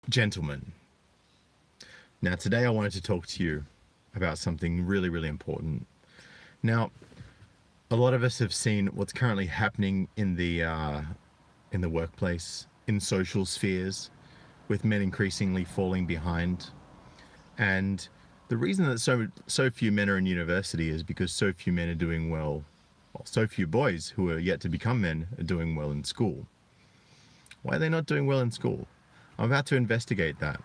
Gentlemen, now today I wanted to talk to you about something really, really important. Now, a lot of us have seen what's currently happening in the workplace, in social spheres, with men increasingly falling behind. And the reason that so few men are in university is because so few men are doing well. Well, so few boys who are yet to become men are doing well in school. Why are they not doing well in school? I'm about to investigate that.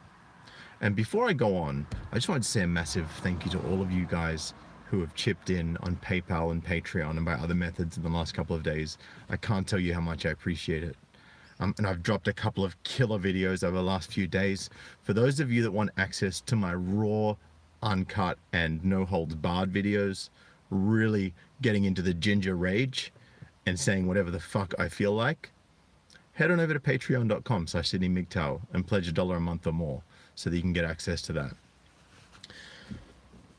And before I go on, I just wanted to say a massive thank you to all of you guys who have chipped in on PayPal and Patreon and by other methods in the last couple of days. I can't tell you how much I appreciate it. And I've dropped a couple of killer videos over the last few days. For those of you that want access to my raw, uncut, and no holds barred videos, really getting into the ginger rage and saying whatever the fuck I feel like, head on over to patreon.com/SydneyMGTOW and pledge $1 a month or more so that you can get access to that.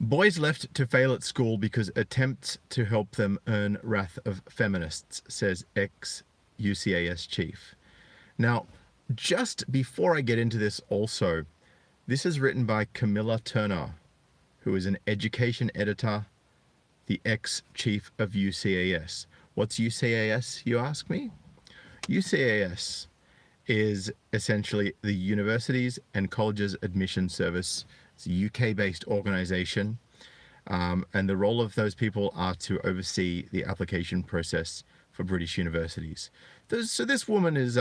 Boys left to fail at school because attempts to help them earn wrath of feminists, says ex-UCAS chief. Now, just before I get into this also, this is written by Camilla Turner, who is an education editor, the ex-chief of UCAS. What's UCAS, you ask me? UCAS is essentially the Universities and Colleges Admission Service. It's a UK-based organization, and the role of those people are to oversee the application process for British universities. So this woman is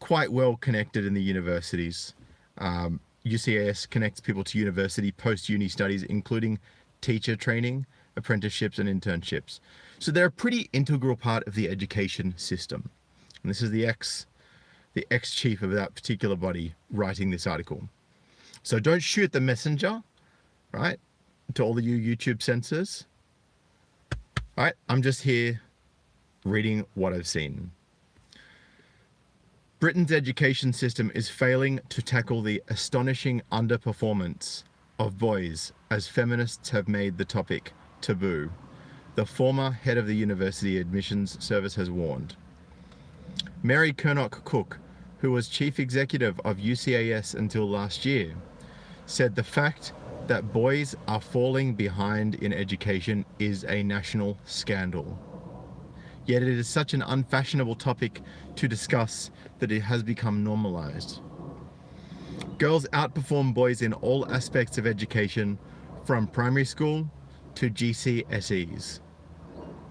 quite well connected in the universities. UCAS connects people to university post-uni studies, including teacher training, apprenticeships, and internships. So they're a pretty integral part of the education system. And this is the ex-chief of that particular body writing this article. So don't shoot the messenger, right? To all of you YouTube censors. All right, I'm just here reading what I've seen. Britain's education system is failing to tackle the astonishing underperformance of boys as feminists have made the topic taboo. The former head of the University Admissions Service has warned. Mary Kernock-Cook, who was chief executive of UCAS until last year, said the fact that boys are falling behind in education is a national scandal. Yet it is such an unfashionable topic to discuss that it has become normalized. Girls outperform boys in all aspects of education, from primary school to GCSEs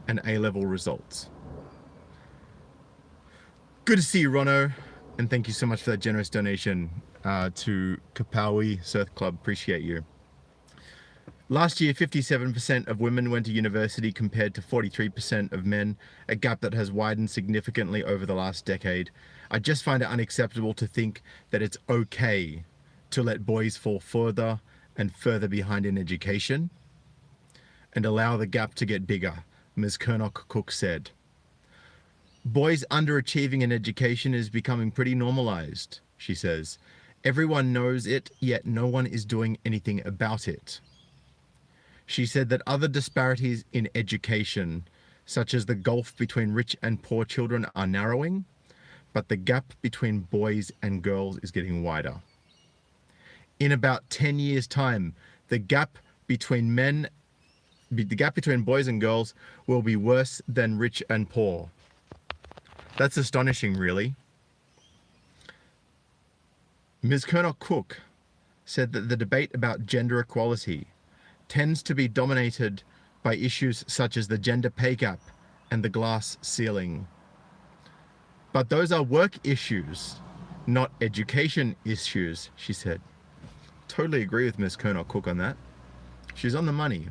and A-level results. Good to see you, Rono, and thank you so much for that generous donation to Kapawi Surf Club. Appreciate you. Last year, 57% of women went to university compared to 43% of men, a gap that has widened significantly over the last decade. I just find it unacceptable to think that it's okay to let boys fall further and further behind in education and allow the gap to get bigger, Ms. Kernock-Cook said. Boys underachieving in education is becoming pretty normalized, she says. Everyone knows it, yet no one is doing anything about it. She said that other disparities in education, such as the gulf between rich and poor children, are narrowing, but the gap between boys and girls is getting wider. In about 10 years' time, the gap between boys and girls will be worse than rich and poor. That's astonishing, really. Ms. Kernock-Cook said that the debate about gender equality tends to be dominated by issues such as the gender pay gap and the glass ceiling. But those are work issues, not education issues, she said. Totally agree with Ms. Kernock-Cook on that. She's on the money.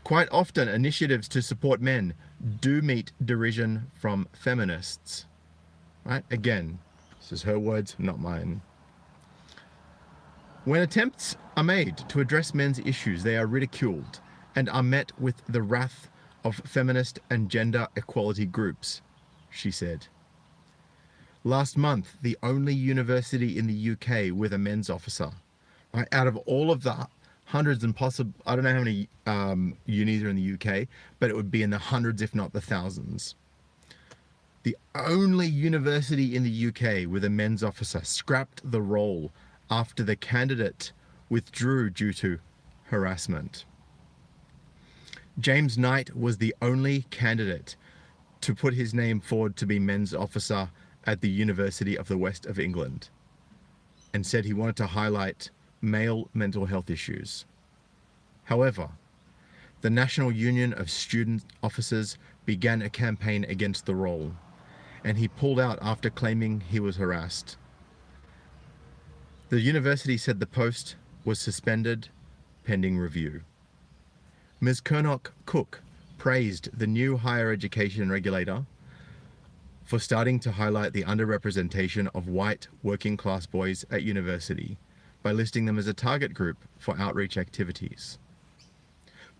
Quite often, initiatives to support men do meet derision from feminists. Right? Again, this is her words, not mine. When attempts are made to address men's issues, they are ridiculed and are met with the wrath of feminist and gender equality groups, she said. Last month, the only university in the UK with a men's officer, right, out of all of the hundreds and possible, I don't know how many unis are in the UK, but it would be in the hundreds, if not the thousands. The only university in the UK with a men's officer scrapped the role after the candidate withdrew due to harassment. James Knight was the only candidate to put his name forward to be men's officer at the University of the West of England, and said he wanted to highlight male mental health issues. However, the National Union of Student Officers began a campaign against the role, and he pulled out after claiming he was harassed. The university said the post was suspended pending review. Ms. Kernock Cook praised the new higher education regulator for starting to highlight the underrepresentation of white working class boys at university by listing them as a target group for outreach activities.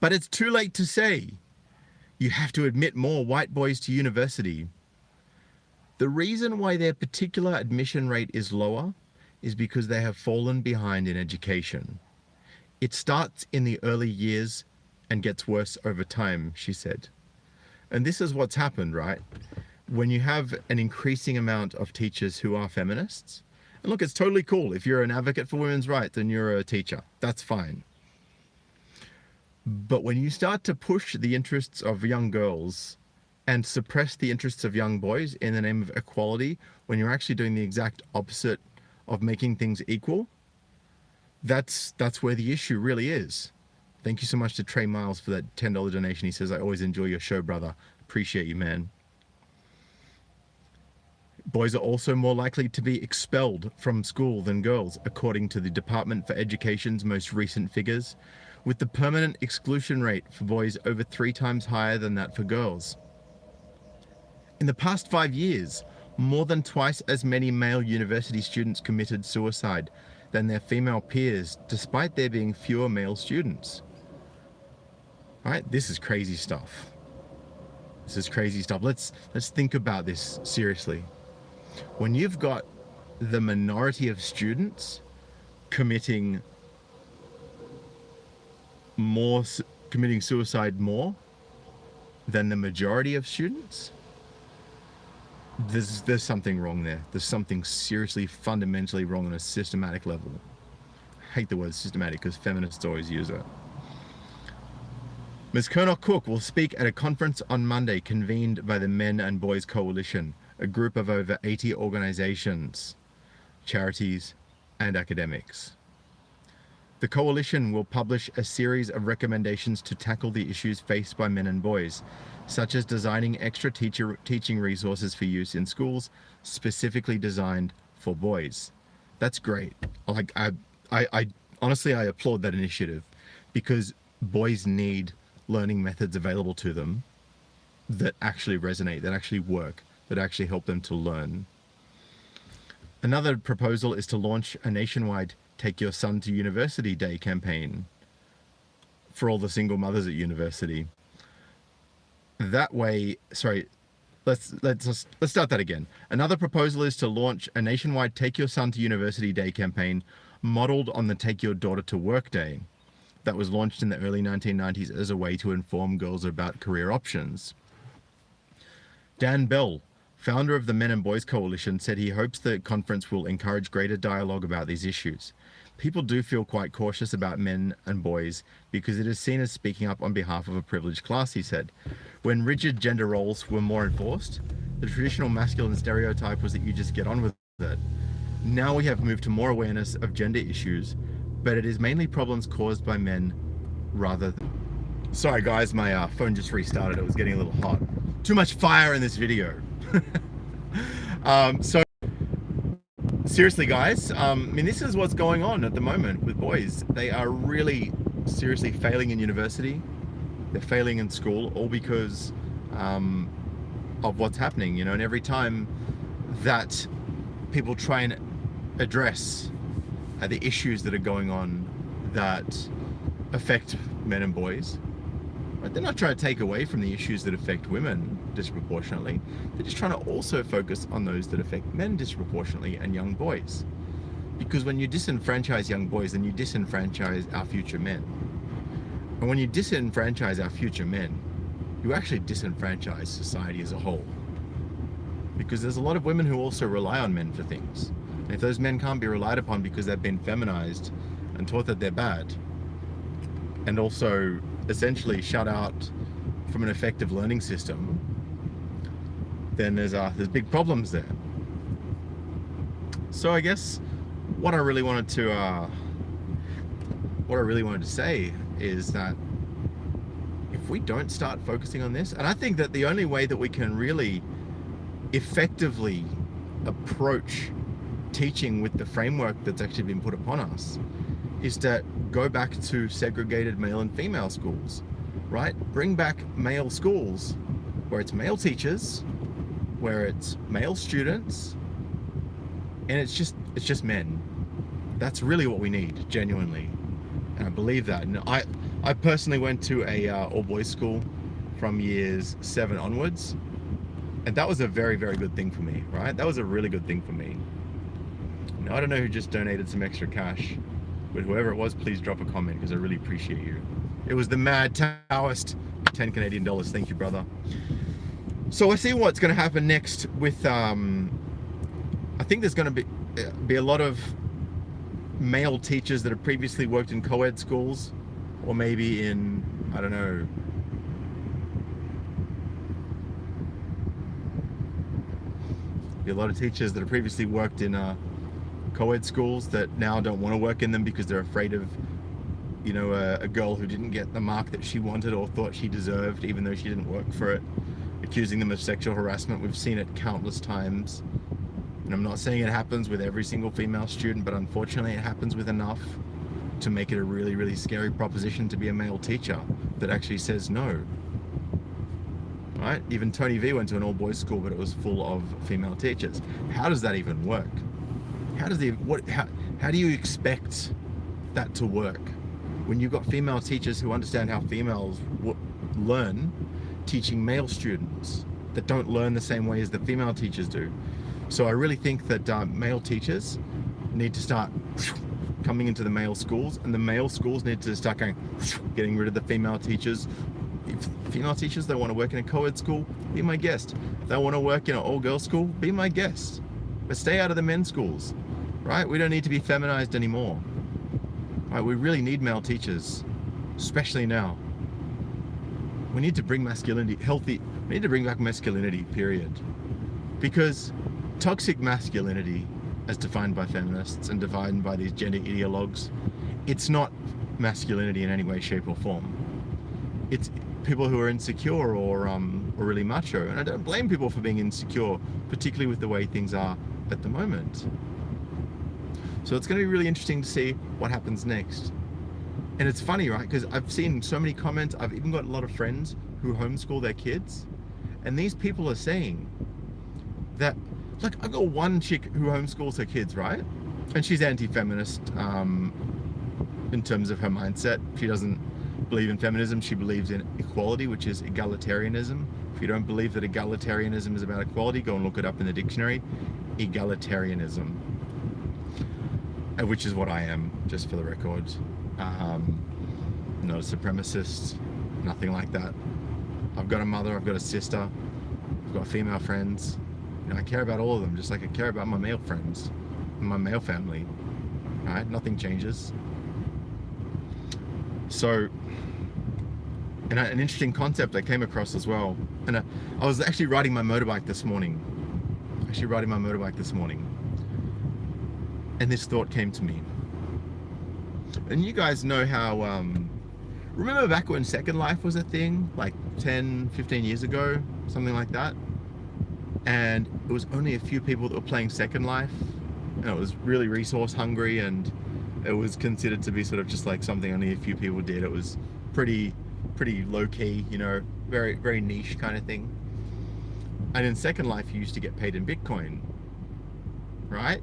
But it's too late to say. You have to admit more white boys to university. The reason why their particular admission rate is lower is because they have fallen behind in education. It starts in the early years and gets worse over time, she said. And this is what's happened, right? When you have an increasing amount of teachers who are feminists, and look, it's totally cool. If you're an advocate for women's rights and you're a teacher, that's fine. But when you start to push the interests of young girls and suppress the interests of young boys in the name of equality, when you're actually doing the exact opposite of making things equal, that's where the issue really is. Thank you so much to Trey Miles for that $10 donation. He says, I always enjoy your show, brother. Appreciate you, man. Boys are also more likely to be expelled from school than girls, according to the Department for Education's most recent figures, with the permanent exclusion rate for boys over 3 times higher than that for girls. In the past 5 years, more than twice as many male university students committed suicide than their female peers, despite there being fewer male students. All right, this is crazy stuff. This is crazy stuff. Let's think about this seriously. When you've got the minority of students committing suicide more than the majority of students, there's something wrong there. There's something seriously, fundamentally wrong on a systematic level. I hate the word systematic because feminists always use it. Ms. Kernock Cook will speak at a conference on Monday convened by the Men and Boys Coalition, a group of over 80 organizations, charities, and academics. The coalition will publish a series of recommendations to tackle the issues faced by men and boys, such as designing extra teaching resources for use in schools specifically designed for boys. That's great. Like, I honestly, I applaud that initiative, because boys need learning methods available to them that actually resonate, that actually work, that actually help them to learn. Another proposal is to launch a nationwide Take Your Son to University Day campaign for all the single mothers at university. That way, let's start that again. Another proposal is to launch a nationwide Take Your Son to University Day campaign modeled on the Take Your Daughter to Work Day that was launched in the early 1990s as a way to inform girls about career options. Dan Bell, founder of the Men and Boys Coalition, said he hopes the conference will encourage greater dialogue about these issues. People do feel quite cautious about men and boys because it is seen as speaking up on behalf of a privileged class, he said. When rigid gender roles were more enforced, the traditional masculine stereotype was that you just get on with it. Now we have moved to more awareness of gender issues, but it is mainly problems caused by men rather than... Sorry guys, my phone just restarted. It was getting a little hot. Too much fire in this video. So seriously guys, I mean, this is what's going on at the moment with boys. They are really seriously failing in university. They're failing in school, all because of what's happening, you know. And every time that people try and address the issues that are going on that affect men and boys, right, they're not trying to take away from the issues that affect women disproportionately. They're just trying to also focus on those that affect men disproportionately and young boys. Because when you disenfranchise young boys, then you disenfranchise our future men. And when you disenfranchise our future men, you actually disenfranchise society as a whole. because there's a lot of women who also rely on men for things. And if those men can't be relied upon because they've been feminized and taught that they're bad, and also essentially shut out from an effective learning system, then there's big problems there. So I guess what I really wanted to say is that if we don't start focusing on this, and I think that the only way that we can really effectively approach teaching with the framework that's actually been put upon us is to go back to segregated male and female schools, right? Bring back male schools where it's male teachers, where it's male students, and it's just men. That's really what we need, genuinely. And I believe that. And I personally went to a all-boys school from years 7 onwards, and that was a very, very good thing for me, right? That was a really good thing for me. Now, I don't know who just donated some extra cash, but whoever it was, please drop a comment, because I really appreciate you. It was the Mad Taoist, 10 Canadian dollars. Thank you, brother. So I see what's going to happen next with, I think there's going to be a lot of male teachers that have previously worked in co-ed schools, or maybe in, I don't know, be a lot of teachers that have previously worked in co-ed schools that now don't want to work in them because they're afraid of, you know, a girl who didn't get the mark that she wanted or thought she deserved, even though she didn't work for it, accusing them of sexual harassment. We've seen it countless times. And I'm not saying it happens with every single female student, but unfortunately it happens with enough to make it a really, really scary proposition to be a male teacher that actually says no. Right? Even Tony V went to an all-boys school, but it was full of female teachers. How does that even work? How do you expect that to work when you've got female teachers who understand how females learn, teaching male students that don't learn the same way as the female teachers do? So I really think that male teachers need to start coming into the male schools, and the male schools need to start getting rid of the female teachers. If female teachers don't want to work in a co-ed school, be my guest. If they want to work in an all-girls school, be my guest. But stay out of the men's schools, right? We don't need to be feminized anymore. Right? We really need male teachers, especially now. We need to bring masculinity, we need to bring back masculinity, period. Because toxic masculinity, as defined by feminists and defined by these gender ideologues, it's not masculinity in any way, shape or form. It's people who are insecure or really macho. And I don't blame people for being insecure, particularly with the way things are at the moment. So it's going to be really interesting to see what happens next. And it's funny, right? Because I've seen so many comments. I've even got a lot of friends who homeschool their kids. And these people are saying that, like, I've got one chick who homeschools her kids, right? And she's anti-feminist in terms of her mindset. She doesn't believe in feminism. She believes in equality, which is egalitarianism. If you don't believe that egalitarianism is about equality, go and look it up in the dictionary. Egalitarianism, which is what I am, just for the record. Not a supremacist, nothing like that. I've got a mother, I've got a sister, I've got female friends. You know, I care about all of them, just like I care about my male friends and my male family. Right? Nothing changes. So, and an interesting concept I came across as well. And I was actually riding my motorbike this morning. And this thought came to me. And you guys know how, remember back when Second Life was a thing, like 10, 15 years ago, something like that? And it was only a few people that were playing Second Life, and it was really resource hungry, and it was considered to be sort of just like something only a few people did. It was pretty low key, you know, very, very niche kind of thing. And in Second Life, you used to get paid in Bitcoin, right?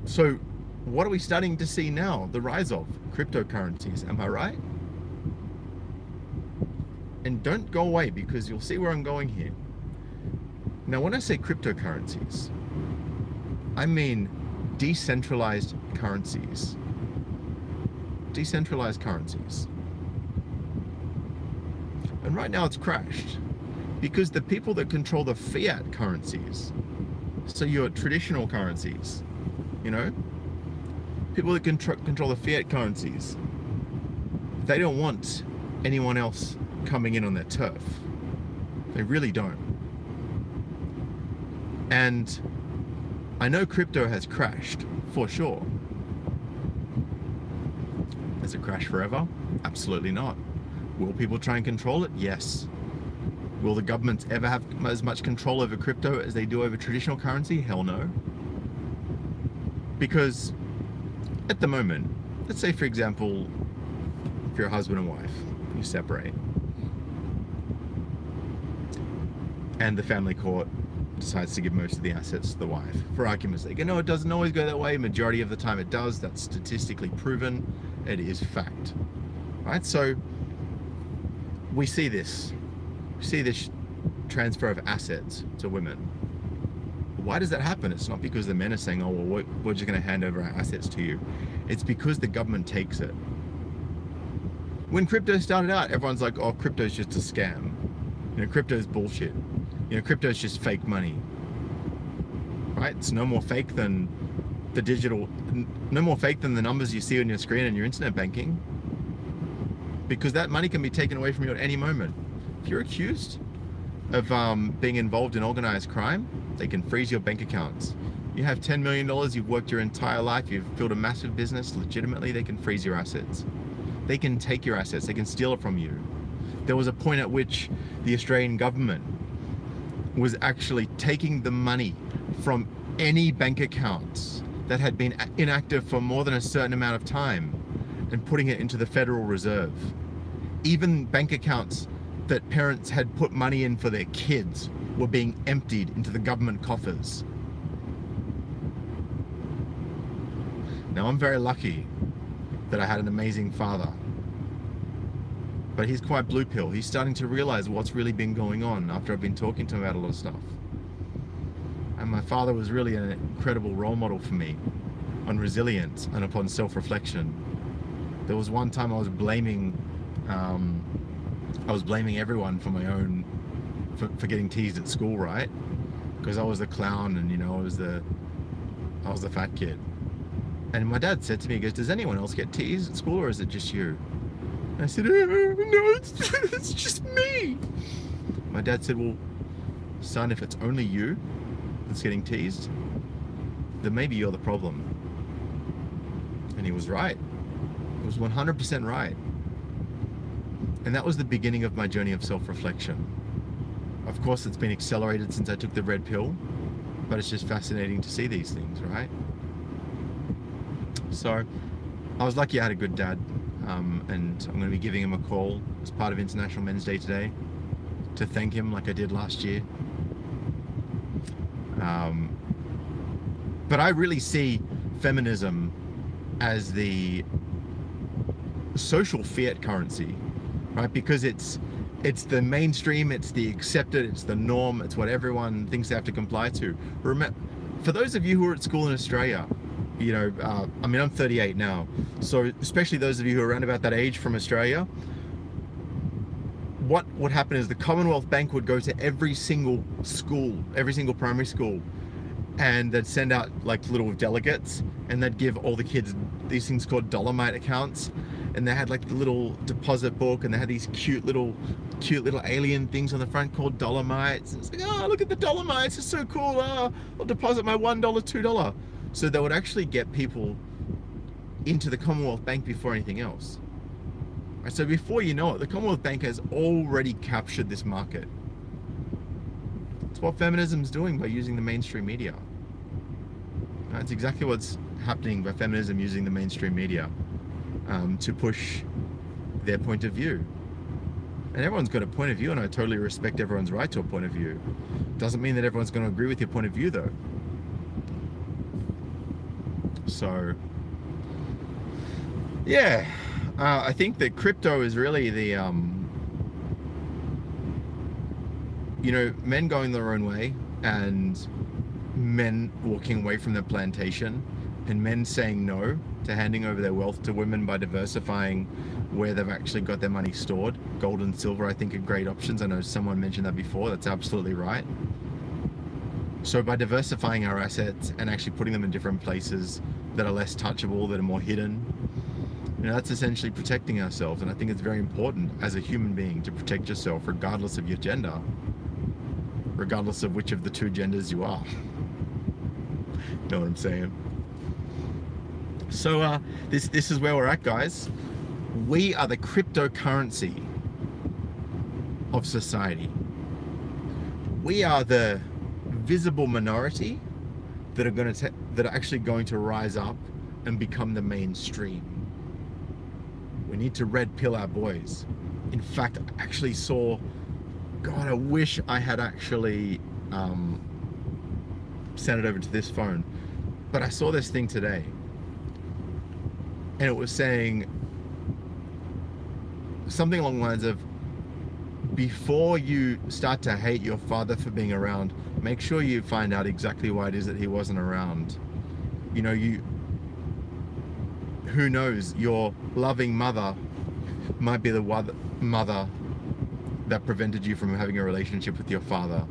So what are we starting to see now? The rise of cryptocurrencies, am I right? And don't go away, because you'll see where I'm going here. Now, when I say cryptocurrencies, I mean decentralized currencies. Decentralized currencies. And right now it's crashed. Because the people that control the fiat currencies, so your traditional currencies, you know, people that control the fiat currencies, they don't want anyone else coming in on their turf. They really don't. And I know crypto has crashed, for sure. Has it crashed forever? Absolutely not. Will people try and control it? Yes. Will the governments ever have as much control over crypto as they do over traditional currency? Hell no. Because at the moment, let's say for example, if you're a husband and wife, you separate, and the family court decides to give most of the assets to the wife. For argument's sake, no, it doesn't always go that way. Majority of the time it does. That's statistically proven. It is fact, right? So we see this transfer of assets to women. Why does that happen? It's not because the men are saying, oh, well, we're just going to hand over our assets to you. It's because the government takes it. When crypto started out, everyone's like, oh, crypto's just a scam. You know, crypto's bullshit. You know, crypto's just fake money. Right? It's no more fake than the no more fake than the numbers you see on your screen and your internet banking. Because that money can be taken away from you at any moment. If you're accused of being involved in organized crime, they can freeze your bank accounts. You have $10 million, you've worked your entire life, you've built a massive business, legitimately, they can freeze your assets. They can take your assets, they can steal it from you. There was a point at which the Australian government was actually taking the money from any bank accounts that had been inactive for more than a certain amount of time and putting it into the Federal Reserve. Even bank accounts that parents had put money in for their kids were being emptied into the government coffers. Now, I'm very lucky that I had an amazing father, but he's quite blue pill. He's starting to realize what's really been going on after I've been talking to him about a lot of stuff. And my father was really an incredible role model for me on resilience and upon self-reflection. There was one time I was blaming everyone for my own, for getting teased at school, right? Because I was the clown and, you know, I was the fat kid. And my dad said to me, he goes, does anyone else get teased at school or is it just you? And I said, no, it's just me. My dad said, well, son, if it's only you that's getting teased, then maybe you're the problem. And he was right. He was 100% right. And that was the beginning of my journey of self-reflection. Of course, it's been accelerated since I took the red pill, but it's just fascinating to see these things, right? So I was lucky I had a good dad, and I'm going to be giving him a call as part of International Men's Day today to thank him like I did last year. But I really see feminism as the social fiat currency, right? Because it's the mainstream, it's the accepted, it's the norm, it's what everyone thinks they have to comply to. Remember, for those of you who are at school in Australia, you know, I mean, I'm 38 now, so especially those of you who are around about that age from Australia, what would happen is the Commonwealth Bank would go to every single school, every single primary school, and they'd send out like little delegates, and they'd give all the kids these things called Dolomite accounts, and they had like the little deposit book, and they had these cute little alien things on the front called Dolomites. And it's like, oh, look at the Dolomites, it's so cool. Oh, I'll deposit my $1, $2. So they would actually get people into the Commonwealth Bank before anything else. Right, so before you know it, the Commonwealth Bank has already captured this market. It's what feminism's doing by using the mainstream media. That's exactly what's happening by feminism using the mainstream media to push their point of view. And everyone's got a point of view, and I totally respect everyone's right to a point of view. Doesn't mean that everyone's going to agree with your point of view, though. So, yeah, I think that crypto is really the, you know, men going their own way and men walking away from their plantation and men saying no to handing over their wealth to women by diversifying where they've actually got their money stored. Gold and silver, I think, are great options. I know someone mentioned that before. That's absolutely right. So by diversifying our assets and actually putting them in different places that are less touchable, that are more hidden, that's essentially protecting ourselves. And I think it's very important as a human being to protect yourself regardless of your gender, regardless of which of the two genders you are. Know what I'm saying? So this is where we're at, guys. We are the cryptocurrency of society. We are the visible minority that are actually going to rise up and become the mainstream. We need to red pill our boys. In fact, I actually saw, God, I wish I had actually sent it over to this phone, but I saw this thing today, and it was saying something along the lines of, before you start to hate your father for being around, make sure you find out exactly why it is that he wasn't around. Who knows, your loving mother might be the mother that prevented you from having a relationship with your father.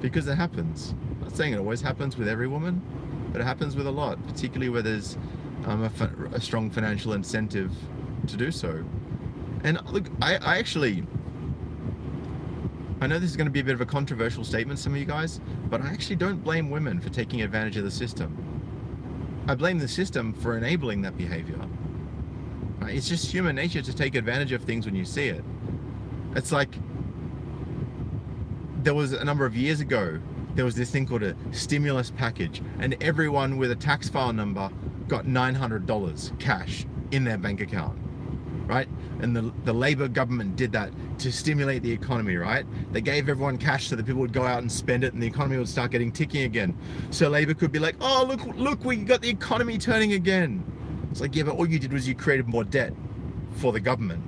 Because it happens. I'm not saying it always happens with every woman, but it happens with a lot, particularly where there's a strong financial incentive to do so. And look, I know this is going to be a bit of a controversial statement, some of you guys, but I actually don't blame women for taking advantage of the system. I blame the system for enabling that behavior. Right? It's just human nature to take advantage of things when you see it. It's like, there was a number of years ago, there was this thing called a stimulus package, and everyone with a tax file number got $900 cash in their bank account, right? And the Labour government did that to stimulate the economy, right? They gave everyone cash so that people would go out and spend it and the economy would start getting ticking again. So Labour could be like, oh, look, we got the economy turning again. It's like, yeah, but all you did was you created more debt for the government,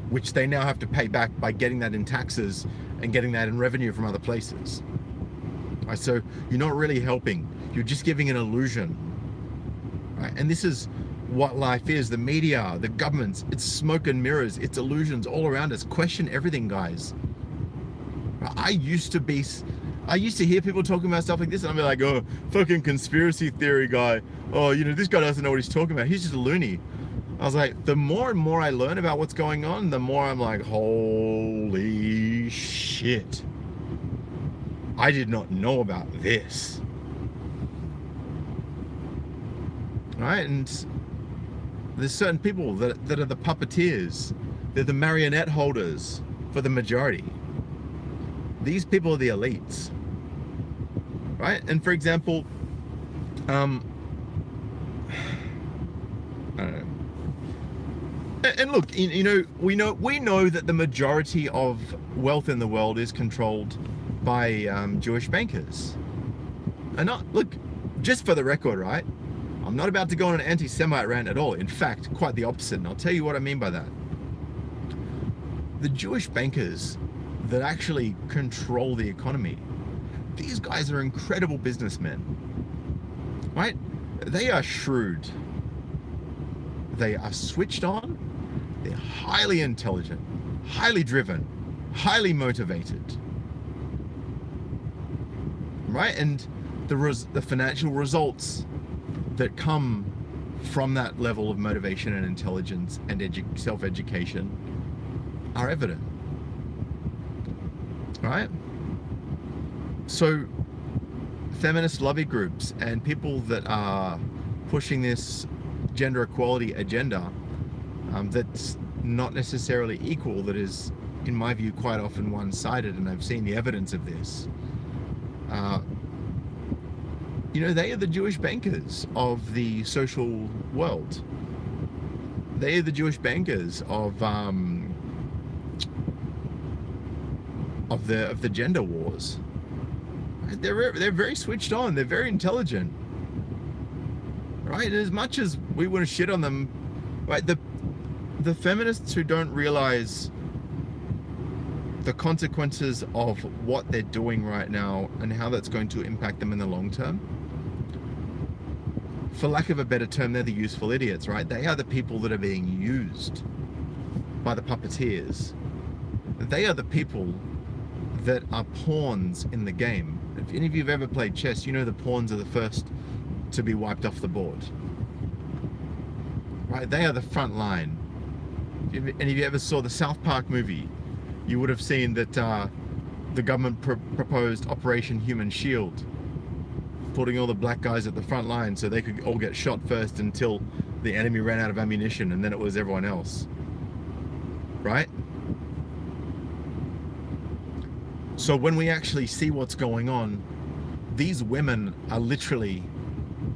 which they now have to pay back by getting that in taxes and getting that in revenue from other places. Right? So you're not really helping. You're just giving an illusion. Right? And this is what life is. The media, the governments, it's smoke and mirrors, it's illusions all around us. Question everything, guys. I used to hear people talking about stuff like this, and I'd be like, oh, fucking conspiracy theory guy. Oh, this guy doesn't know what he's talking about. He's just a loony. I was like, the more and more I learn about what's going on, the more I'm like, holy shit. I did not know about this. Right? And there's certain people that are the puppeteers. They're the marionette holders for the majority. These people are the elites. Right? And for example, I don't know. And look, we know that the majority of wealth in the world is controlled by Jewish bankers. And look, just for the record, right? I'm not about to go on an anti-Semite rant at all. In fact, quite the opposite. And I'll tell you what I mean by that. The Jewish bankers that actually control the economy, these guys are incredible businessmen, right? They are shrewd. They are switched on. They're highly intelligent, highly driven, highly motivated, right? And the financial results that come from that level of motivation and intelligence and self-education are evident, right? So feminist lobby groups and people that are pushing this gender equality agenda that's not necessarily equal, that is, in my view, quite often one-sided, and I've seen the evidence of this. They are the Jewish bankers of the social world. They are the Jewish bankers of the gender wars. They're very switched on. They're very intelligent. Right? And as much as we want to shit on them, right? The feminists who don't realize the consequences of what they're doing right now and how that's going to impact them in the long term, for lack of a better term, they're the useful idiots, right? They are the people that are being used by the puppeteers. They are the people that are pawns in the game. If any of you have ever played chess, you know the pawns are the first to be wiped off the board. Right? They are the front line. If any of you ever saw the South Park movie, you would have seen that the government proposed Operation Human Shield, putting all the black guys at the front line so they could all get shot first until the enemy ran out of ammunition, and then it was everyone else. Right? So when we actually see what's going on, these women are literally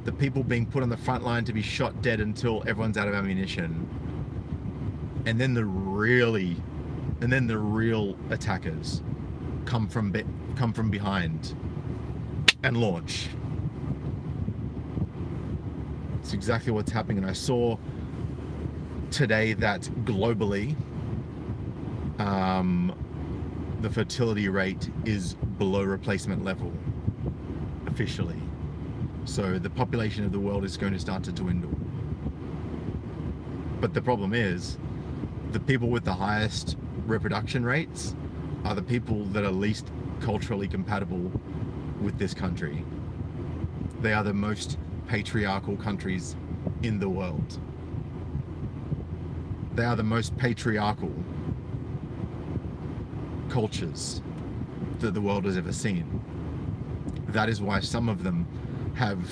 the people being put on the front line to be shot dead until everyone's out of ammunition. And then the real attackers come from behind and launch. It's exactly what's happening. And I saw today that globally, the fertility rate is below replacement level officially. So the population of the world is going to start to dwindle. But the problem is, the people with the highest reproduction rates are the people that are least culturally compatible with this country. They are the most patriarchal countries in the world. They are the most patriarchal cultures that the world has ever seen. That is why some of them have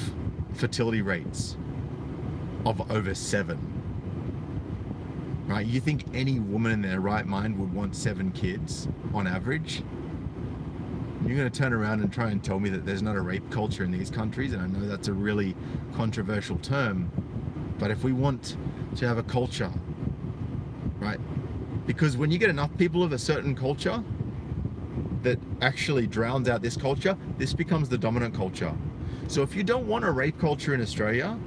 fertility rates of over 7. Right? You think any woman in their right mind would want 7 kids on average? You're going to turn around and try and tell me that there's not a rape culture in these countries, and I know that's a really controversial term, but if we want to have a culture, right? Because when you get enough people of a certain culture that actually drowns out this culture, this becomes the dominant culture. So if you don't want a rape culture in Australia,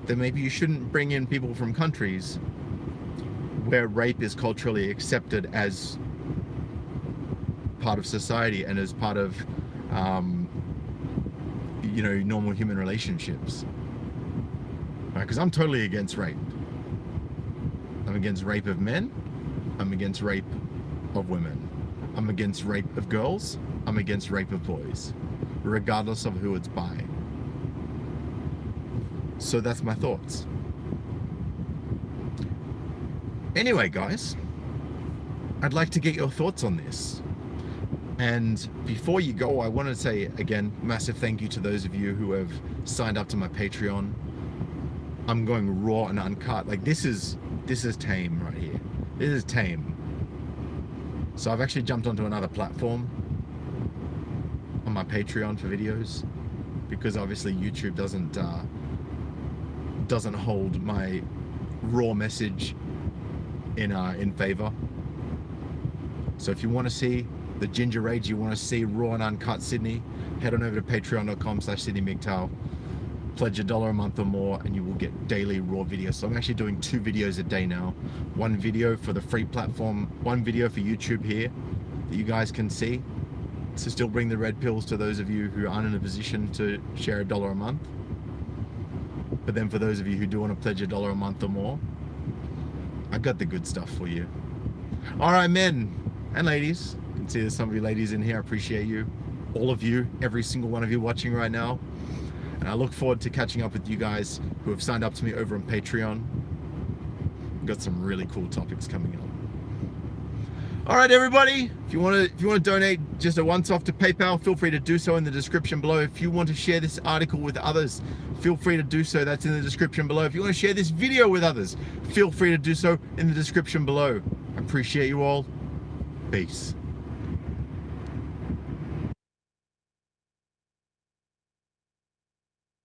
then maybe you shouldn't bring in people from countries where rape is culturally accepted as part of society and as part of, normal human relationships. Right? Because I'm totally against rape. I'm against rape of men. I'm against rape of women. I'm against rape of girls. I'm against rape of boys, regardless of who it's by. So that's my thoughts. Anyway, guys, I'd like to get your thoughts on this. And before you go, I want to say again, massive thank you to those of you who have signed up to my Patreon. I'm going raw and uncut. Like this is tame right here. This is tame. So I've actually jumped onto another platform on my Patreon for videos, because obviously YouTube doesn't hold my raw message in favor. So if you want to see the ginger rage, you want to see raw and uncut Sydney, head on over to patreon.com/SydneyMGTOW, pledge $1 a month or more, and you will get daily raw videos. So I'm actually doing 2 videos a day now. 1 video for the free platform, 1 video for YouTube here that you guys can see, to still bring the red pills to those of you who aren't in a position to share $1 a month. But then for those of you who do want to pledge $1 a month or more, I got the good stuff for you. All right, men and ladies, you can see there's some of you ladies in here. I appreciate you, all of you, every single one of you watching right now. And I look forward to catching up with you guys who have signed up to me over on Patreon. We've got some really cool topics coming up. All right, everybody, if you want to donate just a once-off to PayPal, feel free to do so in the description below. If you want to share this article with others, feel free to do so. That's in the description below. If you want to share this video with others, feel free to do so in the description below. I appreciate you all. Peace.